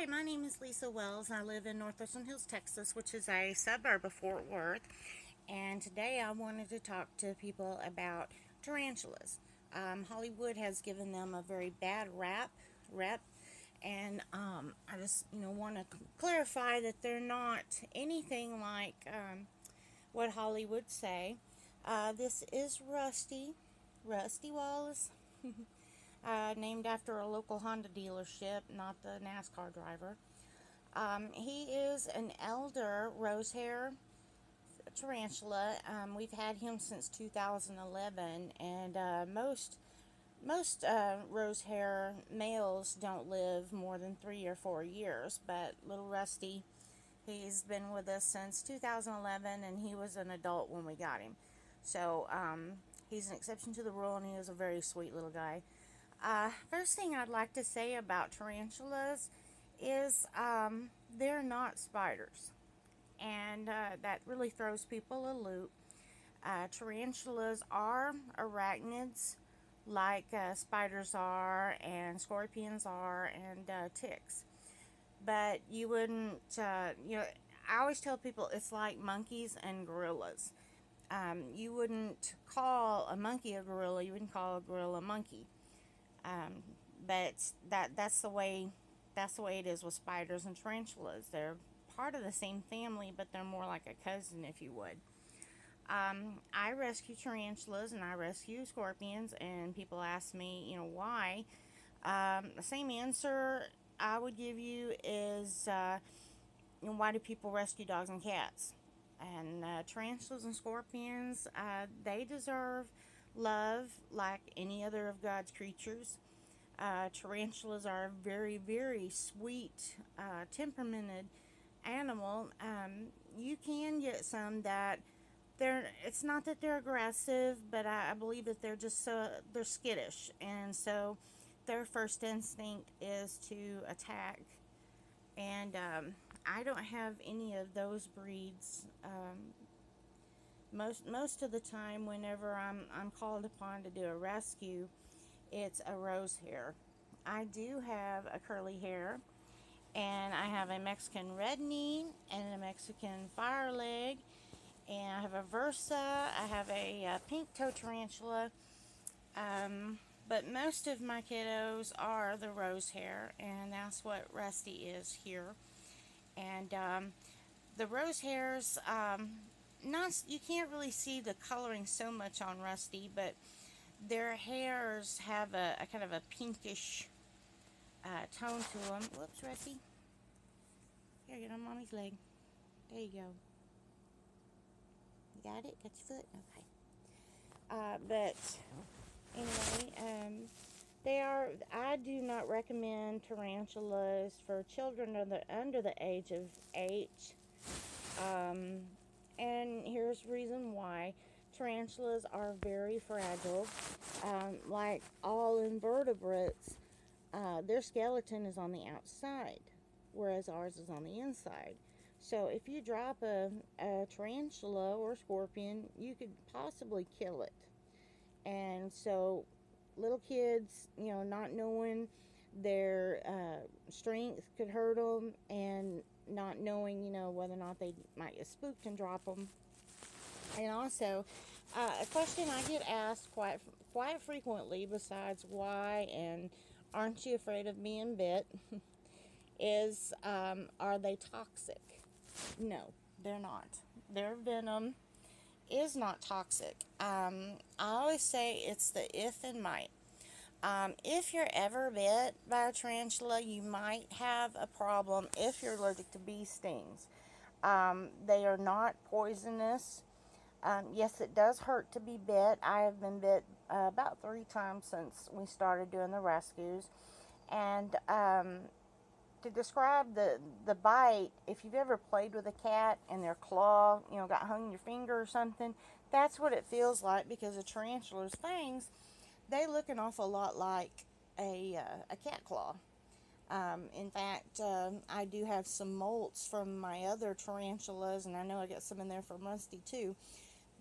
my name is Lisa Wells. I live in Northwestern Hills, Texas, which is a suburb of Fort Worth. And today I wanted to talk to people about tarantulas. Hollywood has given them a very bad rep, and I just want to clarify that they're not anything like what Hollywood say. This is Rusty Wallace. Named after a local Honda dealership, not the NASCAR driver. He is an elder rosehair tarantula. We've had him since 2011, and most rosehair males don't live more than 3 or 4 years. But little Rusty, he's been with us since 2011, and he was an adult when we got him. So he's an exception to the rule, and he is a very sweet little guy. First thing I'd like to say about tarantulas is they're not spiders, and that really throws people a loop. Tarantulas are arachnids like spiders are, and scorpions are, and ticks. But you wouldn't, I always tell people it's like monkeys and gorillas. You wouldn't call a monkey a gorilla, you wouldn't call a gorilla a monkey. Um, but that's the way it is with spiders and tarantulas. They're part of the same family, but they're more like a cousin, if you would. I rescue tarantulas and I rescue scorpions, and people ask me, why. The same answer I would give you is, why do people rescue dogs and cats? And tarantulas and scorpions, they deserve love like any other of God's creatures. Tarantulas are a very, very sweet, temperamented animal. You can get some that it's not that they're aggressive, but I believe that they're skittish. And so their first instinct is to attack. And I don't have any of those breeds. Most of the time, whenever I'm called upon to do a rescue, it's a rose hair. I do have a curly hair, and I have a Mexican red knee and a Mexican fire leg, and I have a Versa. I have a pink toe tarantula. Um, but most of my kiddos are the rose hair, and that's what Rusty is here. And the rose hairs, not you can't really see the coloring so much on Rusty, but their hairs have a kind of a pinkish tone to them. Whoops, Rusty. Here, get on mommy's leg. There you go. You got it? Got your foot? Okay. But anyway, I do not recommend tarantulas for children under the age of 8. Um, and here's the reason why. Tarantulas are very fragile. Like all invertebrates, their skeleton is on the outside, whereas ours is on the inside. So if you drop a tarantula or a scorpion, you could possibly kill it. And so little kids, not knowing their strength could hurt them, and not knowing, whether or not they might get spooked and drop them. And also, a question I get asked quite frequently, besides why and aren't you afraid of being bit, is are they toxic? No, they're not. Their venom is not toxic. I always say it's the if and might. If you're ever bit by a tarantula, you might have a problem if you're allergic to bee stings. They are not poisonous. Yes, it does hurt to be bit. I have been bit about 3 times since we started doing the rescues. And to describe the bite, if you've ever played with a cat and their claw, got hung in your finger or something, that's what it feels like, because a tarantula's fangs, they look an awful lot like a cat claw. In fact, I do have some molts from my other tarantulas, and I know I got some in there from Rusty too.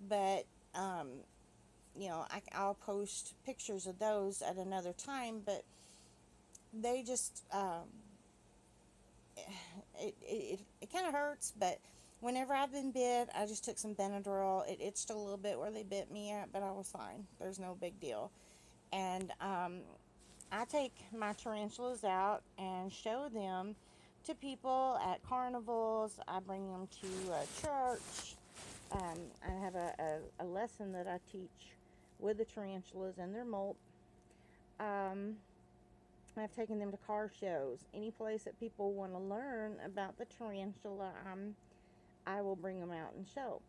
But I'll post pictures of those at another time. But they just it kind of hurts, but whenever I've been bit, I just took some Benadryl. It itched a little bit where they bit me at, but I was fine. There's no big deal. And I take my tarantulas out and show them to people at carnivals. I bring them to church. I have a lesson that I teach with the tarantulas and their molt. Um, I've taken them to car shows. Any place that people want to learn about the tarantula, I will bring them out and show.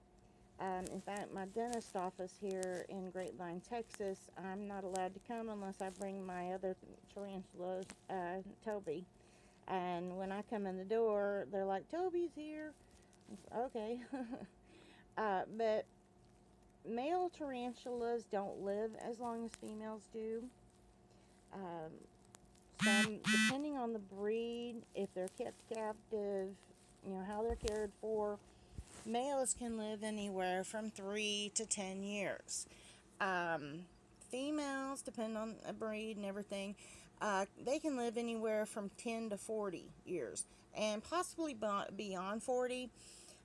In fact, my dentist office here in Grapevine, Texas, I'm not allowed to come unless I bring my other tarantula, Toby. And when I come in the door, they're like, Toby's here. Okay. But male tarantulas don't live as long as females do. Um, some, depending on the breed, if they're kept captive, how they're cared for, males can live anywhere from 3 to 10 years. Um, Females, depending on the breed and everything, they can live anywhere from 10 to 40 years, and possibly beyond 40.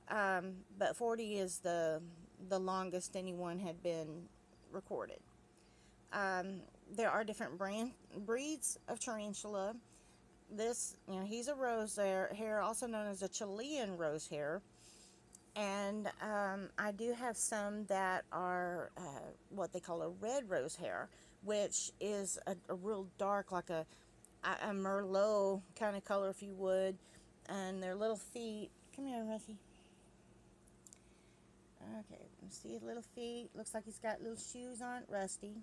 But 40 is the longest anyone had been recorded. There are different breeds of tarantula. This, he's a rose hair, also known as a Chilean rose hair. And I do have some that are what they call a red rose hair, which is a real dark, like a Merlot kind of color, if you would. And their little feet. Come here, Rusty. Okay, see his little feet. Looks like he's got little shoes on. Rusty,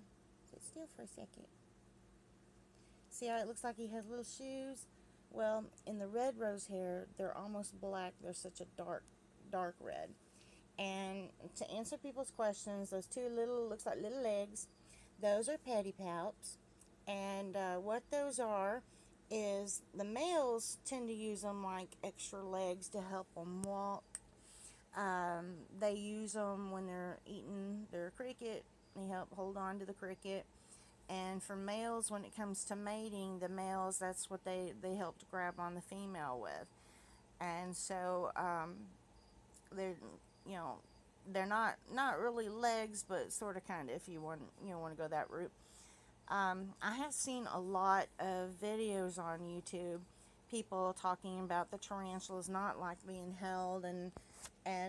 sit still for a second. See how it looks like he has little shoes? Well, in the red rose hair, they're almost black. They're such a dark red. And to answer people's questions, those two looks like little legs, those are pedipalps. And what those are is the males tend to use them like extra legs to help them walk. They use them when they're eating their cricket. They help hold on to the cricket. And for males, when it comes to mating, the males, that's what they help to grab on the female with. And so they're they're not really legs, but sort of kind of, if you want to go that route. I have seen a lot of videos on YouTube, people talking about the tarantulas not like being held and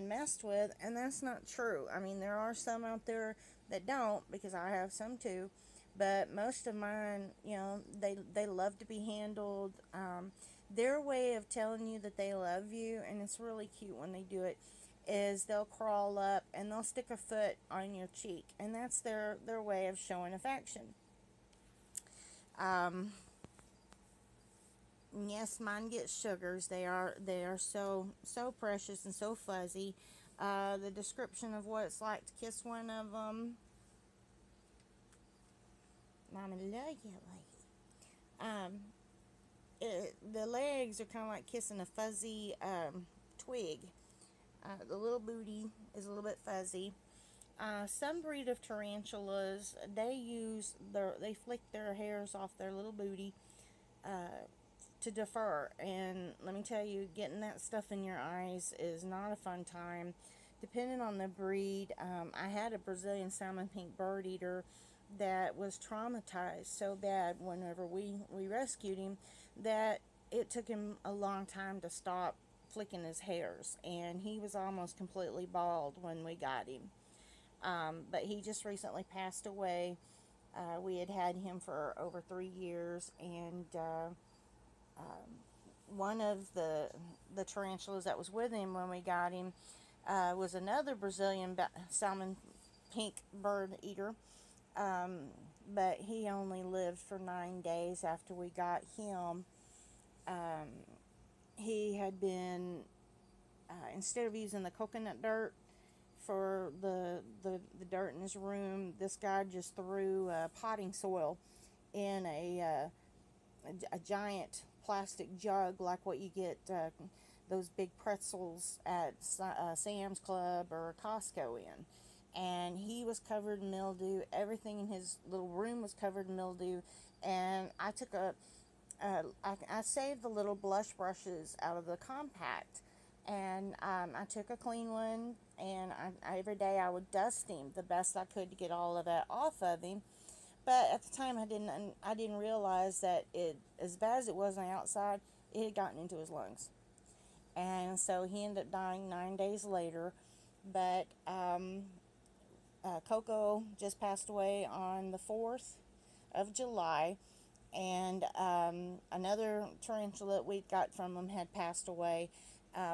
messed with, and that's not true. I mean, there are some out there that don't, because I have some too, but most of mine, they love to be handled. Their way of telling you that they love you, and it's really cute when they do it, is they'll crawl up and they'll stick a foot on your cheek, and that's their way of showing affection. Yes, mine get sugars. They are so precious and so fuzzy. The description of what it's like to kiss one of them. Mama love you, lady. The legs are kind of like kissing a fuzzy twig. The little booty is a little bit fuzzy. Some breed of tarantulas, they flick their hairs off their little booty to defer. And let me tell you, getting that stuff in your eyes is not a fun time. Depending on the breed, I had a Brazilian salmon pink bird eater that was traumatized so bad whenever we rescued him that it took him a long time to stop flicking his hairs, and he was almost completely bald when we got him. But he just recently passed away. We had him for over 3 years, and one of the tarantulas that was with him when we got him was another Brazilian salmon pink bird eater. But he only lived for 9 days after we got him. He had been, instead of using the coconut dirt for the dirt in his room, this guy just threw potting soil in a giant plastic jug, like what you get those big pretzels at Sam's Club or Costco in. And he was covered in mildew. Everything in his little room was covered in mildew. And I took a I saved the little blush brushes out of the compact, and I took a clean one, and every day I would dust him the best I could to get all of that off of him. But at the time, I didn't realize that it, as bad as it was on the outside, it had gotten into his lungs, and so he ended up dying 9 days later. But Coco just passed away on the 4th of July, and another tarantula we got from him had passed away.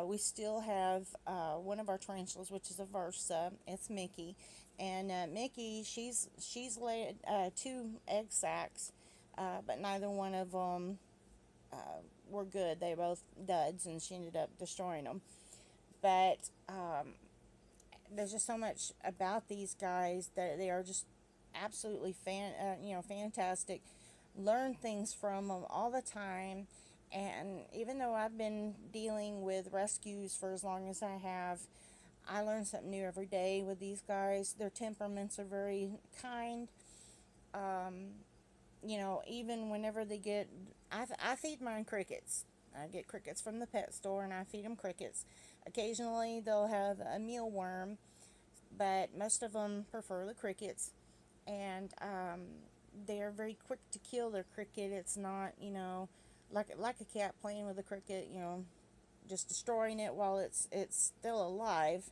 We still have one of our tarantulas, which is a Versa. It's Mickey, and Mickey, she's laid 2 egg sacs, but neither one of them were good. They were both duds, and she ended up destroying them. But there's just so much about these guys that they are just absolutely fantastic. Learn things from them all the time, and even though I've been dealing with rescues for as long as I have, I learn something new every day with these guys. Their temperaments are very kind. Even whenever they get, I feed mine crickets. I get crickets from the pet store, and I feed them crickets. Occasionally they'll have a mealworm, but most of them prefer the crickets. And they're very quick to kill their cricket. It's not, like a cat playing with a cricket, just destroying it while it's still alive.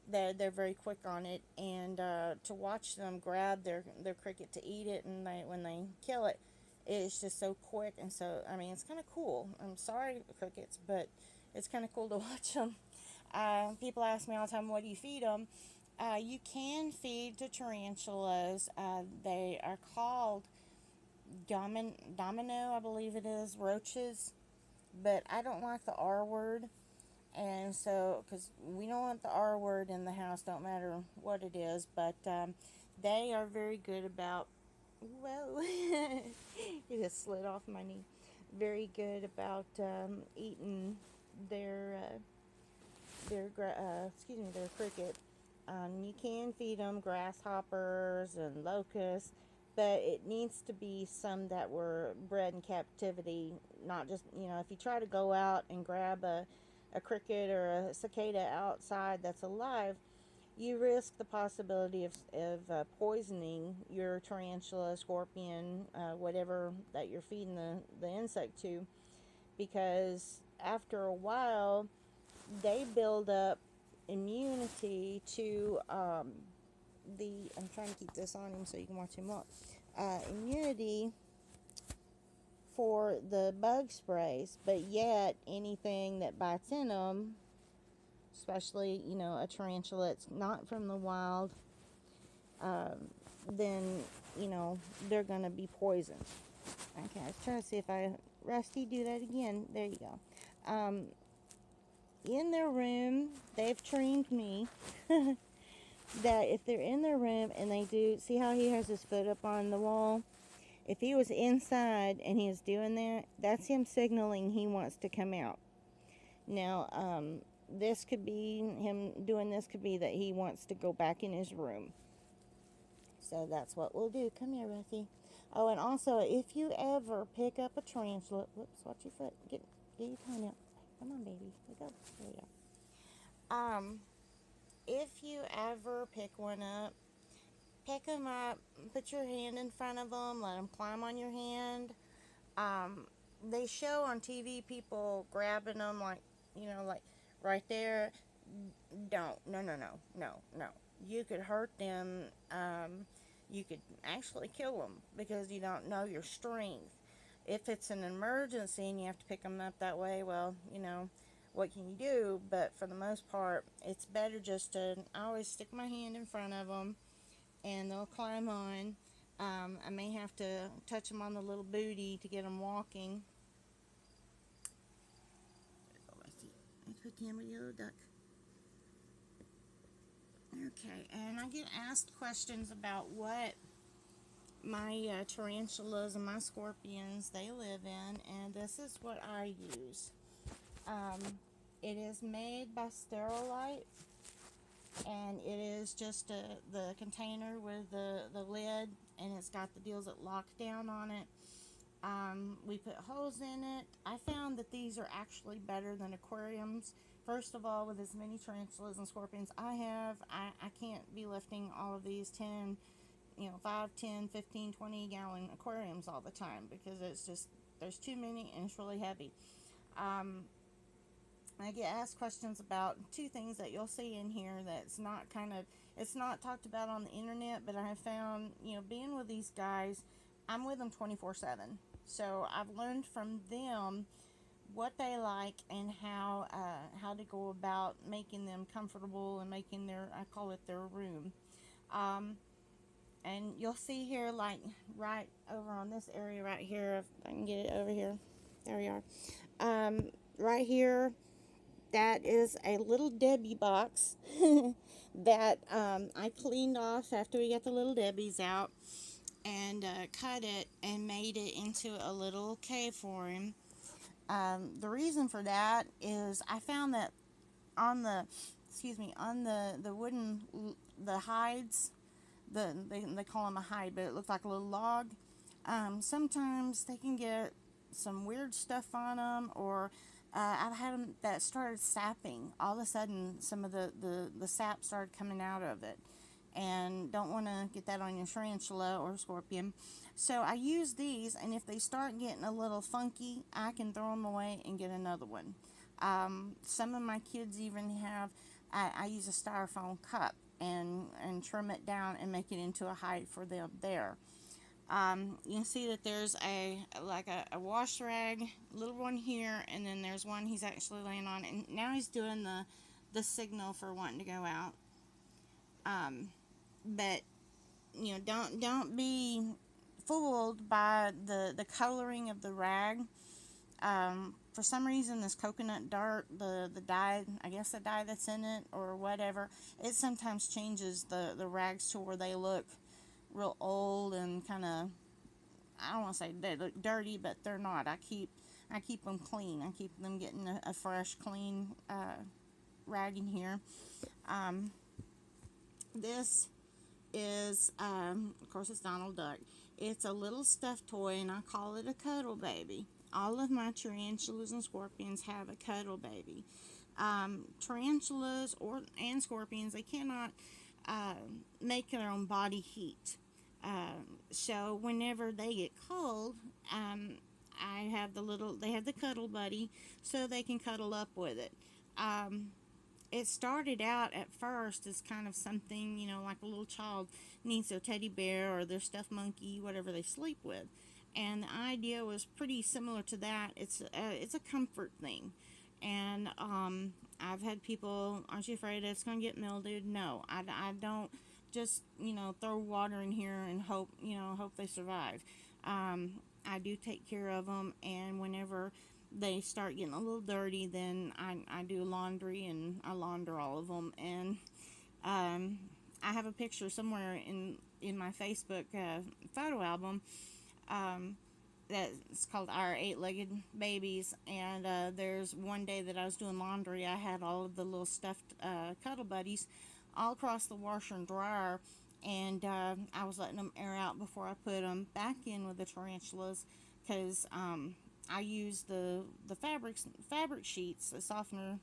They're very quick on it, and to watch them grab their cricket to eat it, and when they kill it, it's just so quick. And so, I mean, it's kind of cool. I'm sorry, crickets, but it's kind of cool to watch them. People ask me all the time, what do you feed them? You can feed the tarantulas. They are called domino, I believe it is, roaches, but I don't like the R word. And so, because we don't want the R word in the house, don't matter what it is, but they are very good about, whoa, it just slid off my knee, very good about eating their, their cricket. You can feed them grasshoppers and locusts, but it needs to be some that were bred in captivity, not just, if you try to go out and grab a cricket or a cicada outside that's alive, you risk the possibility of poisoning your tarantula, scorpion, whatever that you're feeding the insect to, because after a while, they build up immunity to I'm trying to keep this on him so you can watch him walk. Immunity for the bug sprays, but yet anything that bites in them, especially a tarantula that's not from the wild, then they're gonna be poisoned. Okay, let's try to see if Rusty, do that again. There you go. In their room, they've trained me that if they're in their room and they do, see how he has his foot up on the wall? If he was inside and he was doing that, that's him signaling he wants to come out. Now, this could be, him doing this could be that he wants to go back in his room. So that's what we'll do. Come here, Rusty. Oh, and also, if you ever pick up a tarantula, whoops, watch your foot. Get your tongue out. Come on, baby. Let go. There you go. If you ever pick one up, pick them up, put your hand in front of them, let them climb on your hand. They show on TV people grabbing them like right there. Don't. No. You could hurt them. You could actually kill them because you don't know your strength. If it's an emergency and you have to pick them up that way, well, what can you do? But for the most part, it's better just to, I always stick my hand in front of them and they'll climb on. I may have to touch them on the little booty to get them walking. There you go, yellow duck. Okay, and I get asked questions about what my tarantulas and my scorpions they live in, and this is what I use. It is made by Sterilite, and it is just the container with the lid, and it's got the deals that lock down on it. We put holes in it. I found that these are actually better than aquariums. First of all, with as many tarantulas and scorpions I have, I can't be lifting all of these 10, 5, 10, 15, 20 gallon aquariums all the time, because it's just, there's too many and it's really heavy. Um, I get asked questions about two things that you'll see in here that's not it's not talked about on the internet, but I have found, being with these guys, I'm with them 24/7. So I've learned from them what they like and how to go about making them comfortable and making I call it their room. Um, and you'll see here, like right over on this area right here, if I can get it over here. There we are. Right here, that is a little Debbie box that I cleaned off after we got the little Debbies out, and cut it and made it into a little cave for him. The reason for that is I found that on the wooden, the hides, they call them a hide, but it looks like a little log. Sometimes they can get some weird stuff on them, or I've had them that started sapping. All of a sudden, some of the sap started coming out of it, and don't want to get that on your tarantula or scorpion. So I use these, and if they start getting a little funky, I can throw them away and get another one. Some of my kids even have, I use a styrofoam cup and trim it down and make it into a hide for them there. You can see that there's a wash rag, little one here, and then there's one he's actually laying on, and now he's doing the signal for wanting to go out. But don't be fooled by the coloring of the rag. For some reason, this coconut dirt, the dye, I guess the dye that's in it or whatever, it sometimes changes the rags to where they look real old and kind of, I don't want to say they look dirty, but they're not. I keep them clean. I keep them getting a fresh, clean rag in here. This is, of course, it's Donald Duck. It's a little stuffed toy, and I call it a cuddle baby. All of my tarantulas and scorpions have a cuddle baby. Tarantulas and scorpions, they cannot make their own body heat. So whenever they get cold, I have they have the cuddle buddy, so they can cuddle up with it. It started out at first as kind of something, like a little child needs their teddy bear or their stuffed monkey, whatever they sleep with. And the idea was pretty similar to that. It's a comfort thing. And I've had people, aren't you afraid it's going to get mildewed? No, I don't just, throw water in here and hope they survive. I do take care of them, and whenever they start getting a little dirty, then I do laundry, and I launder all of them. And I have a picture somewhere in my Facebook photo album that's called Our Eight-Legged Babies, and there's one day that I was doing laundry. I had all of the little stuffed cuddle buddies all across the washer and dryer, and I was letting them air out before I put them back in with the tarantulas, because I use the fabric sheets, the softener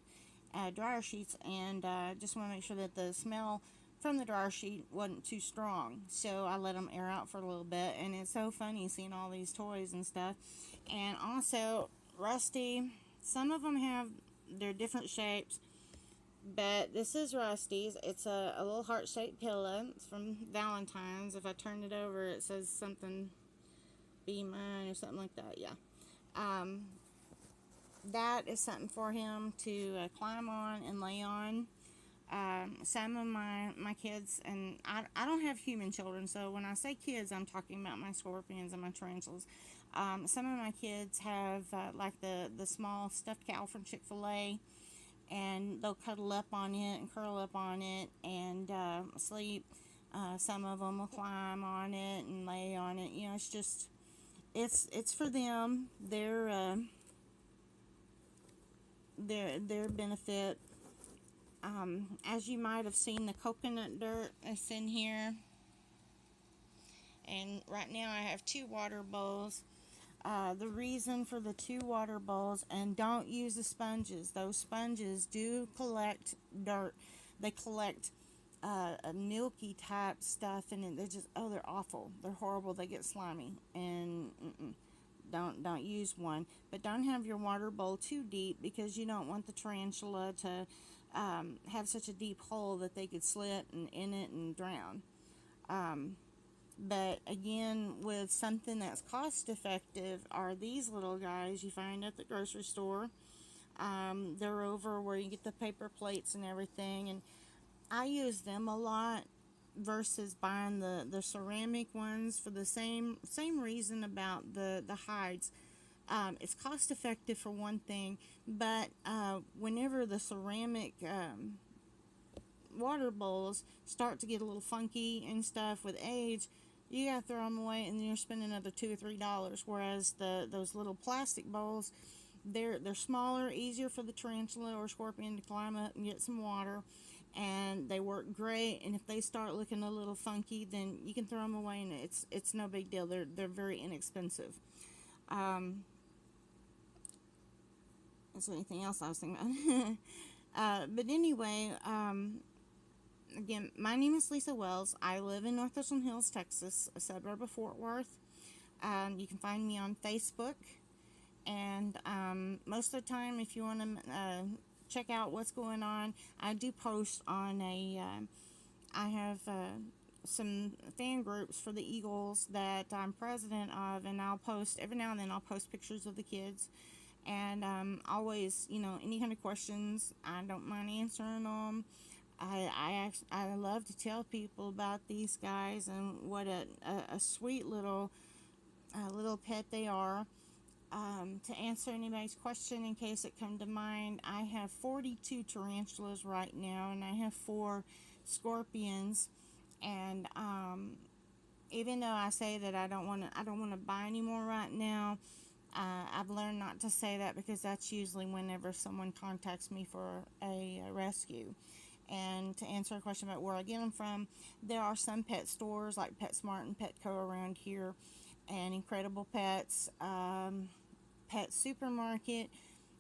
dryer sheets, and just want to make sure that the smell from the dryer sheet wasn't too strong. So I let them air out for a little bit, and it's so funny seeing all these toys and stuff. And also, Rusty, some of them have their different shapes, but this is Rusty's. It's a little heart-shaped pillow. It's from Valentine's. If I turn it over, it says something, be mine, or something like that. Yeah. That is something for him to climb on and lay on. Some of my kids, and I don't have human children, so when I say kids, I'm talking about my scorpions and my tarantulas. Some of my kids have like the small stuffed cow from Chick-fil-A, and they'll cuddle up on it and curl up on it and sleep. Some of them will climb on it and lay on it. It's just, it's for them, their benefit. As you might have seen, the coconut dirt is in here, and right now I have 2 water bowls. The reason for the 2 water bowls, and don't use the sponges. Those sponges do collect dirt. They collect a milky type stuff, and they're just, oh, they're awful. They're horrible. They get slimy, and don't use one. But don't have your water bowl too deep, because you don't want the tarantula to have such a deep hole that they could slip in it and drown. But again, with something that's cost effective, are these little guys you find at the grocery store. They're over where you get the paper plates and everything, and I use them a lot versus buying the ceramic ones for the same reason about the hides. It's cost effective for one thing, but whenever the ceramic water bowls start to get a little funky and stuff with age, you gotta throw them away, and then you're spending another $2 or $3. Whereas those little plastic bowls, they're smaller, easier for the tarantula or scorpion to climb up and get some water, and they work great. And if they start looking a little funky, then you can throw them away, and it's no big deal. They're very inexpensive. Is there anything else I was thinking about? But anyway, again, my name is Lisa Wells. I live in North Richland Hills, Texas, a suburb of Fort Worth. You can find me on Facebook, and most of the time, if you want to check out what's going on, I do post on I have some fan groups for the Eagles that I'm president of, and I'll post every now and then. I'll post pictures of the kids, and always, any kind of questions, I don't mind answering them. I love to tell people about these guys and what a sweet little pet they are. To answer anybody's question in case it come to mind, I have 42 tarantulas right now, and I have 4 scorpions. And even though I say that I don't want to buy any more right now, I've learned not to say that, because that's usually whenever someone contacts me for a rescue. And to answer a question about where I get them from, there are some pet stores like PetSmart and Petco around here, and Incredible Pets, Pet Supermarket.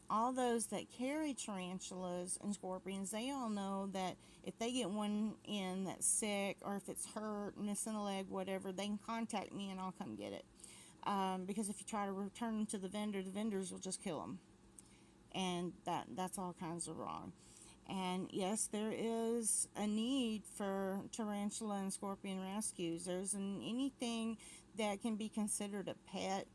All those that carry tarantulas and scorpions, they all know that if they get one in that's sick, or if it's hurt, missing a leg, whatever, they can contact me and I'll come get it. Because if you try to return them to the vendors will just kill them, and that's all kinds of wrong. And yes, there is a need for tarantula and scorpion rescues. There's anything that can be considered a pet.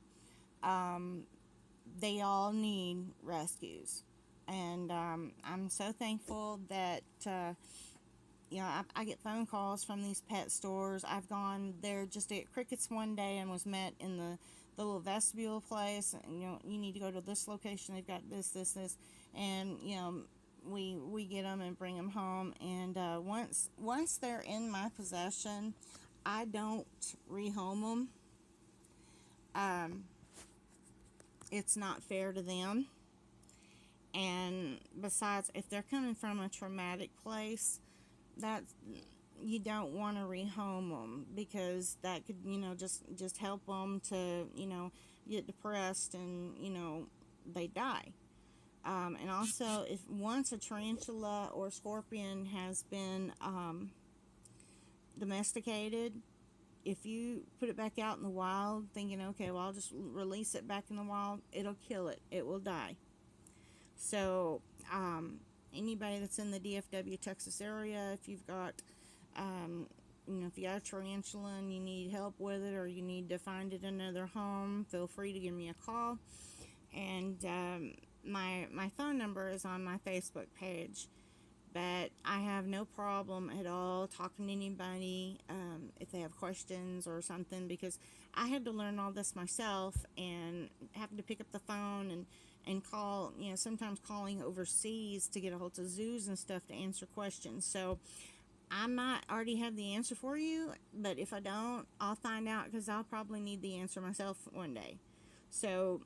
They all need rescues, and I'm so thankful that I get phone calls from these pet stores. I've gone there just to get crickets one day and was met in the little vestibule place, and you need to go to this location, they've got this, and we get them and bring them home. And once they're in my possession, I don't rehome them. It's not fair to them, and besides, if they're coming from a traumatic place, that you don't want to rehome them, because that could just help them to get depressed, and they die. And also, if once a tarantula or scorpion has been domesticated, if you put it back out in the wild thinking, okay, well, I'll just release it back in the wild, it'll kill it. It will die. So anybody that's in the DFW, Texas area, if you've got if you got a tarantula and you need help with it, or you need to find it another home, feel free to give me a call. And my phone number is on my Facebook page. But I have no problem at all talking to anybody if they have questions or something, because I had to learn all this myself, and having to pick up the phone and call, sometimes calling overseas to get a hold of zoos and stuff to answer questions. So I might already have the answer for you, but if I don't, I'll find out, because I'll probably need the answer myself one day. So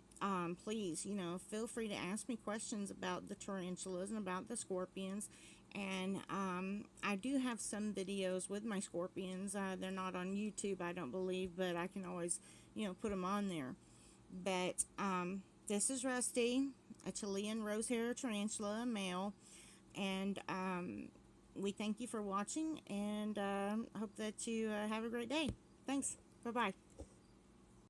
please, feel free to ask me questions about the tarantulas and about the scorpions. And I do have some videos with my scorpions. They're not on YouTube, I don't believe, but I can always, put them on there. But this is Rusty, a Chilean rose-hair tarantula male, and we thank you for watching, and hope that you have a great day. Thanks. Bye-bye.